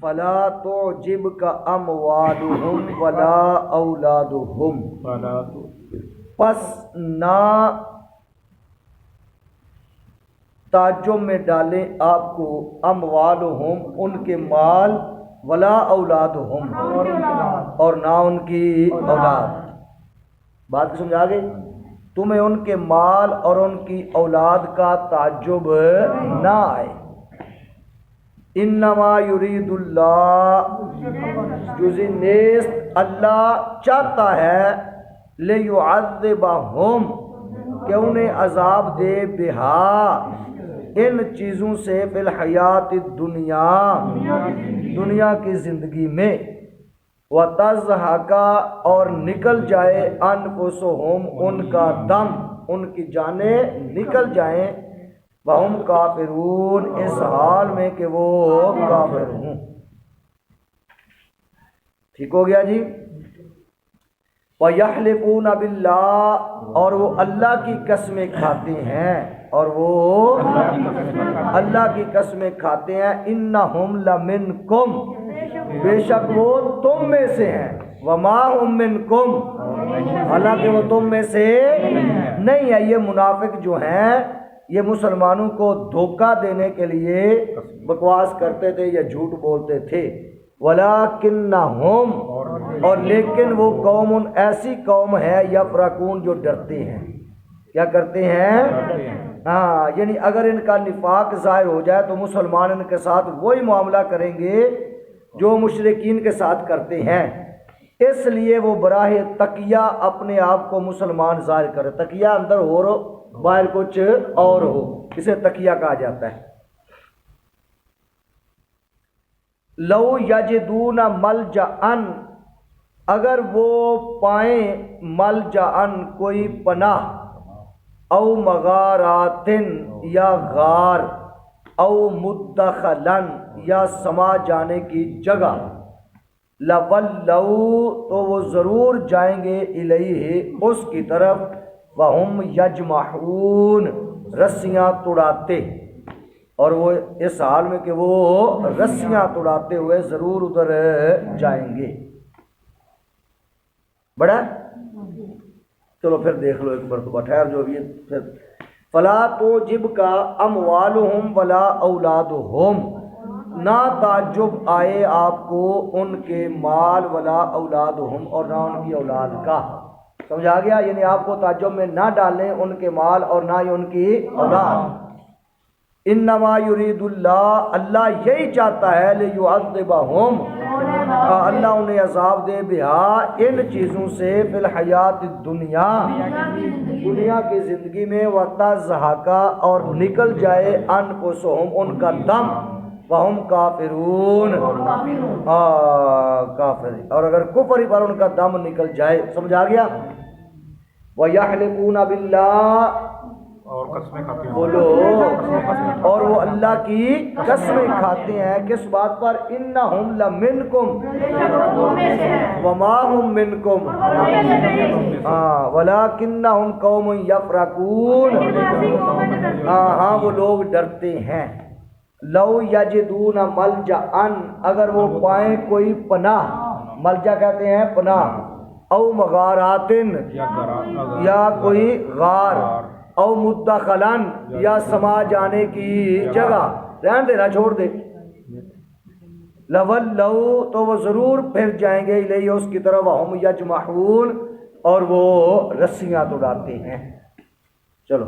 فلا تعجبک اموالہم ولا اولادہم، پس نہ تعجب میں ڈالیں آپ کو اموالہم ان کے مال، ولا اولادہم اور نہ ان کی اولاد۔ بات کو سمجھا گئے؟ تمہیں ان کے مال اور ان کی اولاد کا تعجب نہ آئے۔ انما یرید اللہ، جزِ نیست اللہ چاہتا ہے، لیعذبہم کہ انہیں عذاب دے، بہا ان چیزوں سے، فی الحیات الدنیا دنیا کی زندگی میں، وتزہق اور نکل جائے، انفسہم ان کا دم، ان کی جانیں نکل جائیں، وہم کافرون اس حال میں کہ وہ کافر ہوں۔ ٹھیک ہو گیا جی؟ وَيَحْلِفُونَ بِاللَّهِ اور وہ اللہ کی قسمیں کھاتے ہیں، اور وہ اللہ کی قسمیں کھاتے ہیں، اِنَّهُمْ لَمِنْكُمْ بے شک وہ تم میں سے ہیں، وَمَا هُمْ مِنْكُمْ حالانکہ وہ تم میں سے نہیں ہے۔ یہ منافق جو ہیں یہ مسلمانوں کو دھوکہ دینے کے لیے بکواس کرتے تھے یا جھوٹ بولتے تھے۔ وَلَكِنَّهُمْ اور لیکن وہ قوم ایسی قوم ہے، یفرقون جو ڈرتے ہیں۔ کیا کرتے ہیں؟ ہاں، یعنی اگر ان کا نفاق ظاہر ہو جائے تو مسلمان ان کے ساتھ وہی معاملہ کریں گے جو مشرکین کے ساتھ کرتے ہیں، اس لیے وہ براہ تقیہ اپنے آپ کو مسلمان ظاہر کرے۔ تقیہ اندر ہو رو باہر کچھ اور ہو، اسے تقیہ کہا جاتا ہے۔ لو یجدون ملجأن اگر وہ پائیں، ملجأن کوئی پناہ، او مغاراتن یا غار، او مدخلن یا سما جانے کی جگہ، لولوا تو وہ ضرور جائیں گے، الیہ اس کی طرف، وہم یجمحون رسیاں توڑاتے، اور وہ اس حال میں کہ وہ رسیاں توڑاتے ہوئے ضرور ادھر جائیں گے۔ بڑا چلو پھر دیکھ لو ایک مرتبہ، ٹھہر جو بھی پھر۔ فلا تعجبک اموالہم ولا اولادہم نہ تعجب آئے آپ کو ان کے مال، ولا اولادہم اور نہ ان کی اولاد کا۔ سمجھا گیا؟ یعنی آپ کو تعجب میں نہ ڈالیں ان کے مال اور نہ ہی ان کی اولاد۔ انما یرید اللہ اللہ یہی چاہتا ہے، لیعذبہم اللہ انہیں عذاب دے، بہا ان چیزوں سے، فی الحیات الدنیا دنیا کی زندگی میں، وتزہق اور نکل جائے، انفسہم ان کا دم، وہم کافرون کافر، اور اگر کفر ہی پر ان کا دم نکل جائے۔ سمجھا گیا؟ وَيَحْلِفُونَ بِاللَّهِ اور قسمیں کھاتے ہیں، بولو، اور وہ اللہ کی قسمیں کھاتے ہیں، کس بات پر؟ انہم لمنکم وما ہم منکم ولکنہم قوم یفرقون ہاں وہ لوگ ڈرتے ہیں۔ لو یجدون ملجأن اگر وہ پائیں کوئی پناہ، ملجا کہتے ہیں پناہ، او مغاراتن یا کوئی غار، او مدخلن یا سما جانے کی جگہ، رہن دینا چھوڑ دے، لولوا تو وہ ضرور پھر جائیں گے، الیہ اس کی طرف، ہم یجمحون اور وہ رسیاں توڑاتے ہیں۔ چلو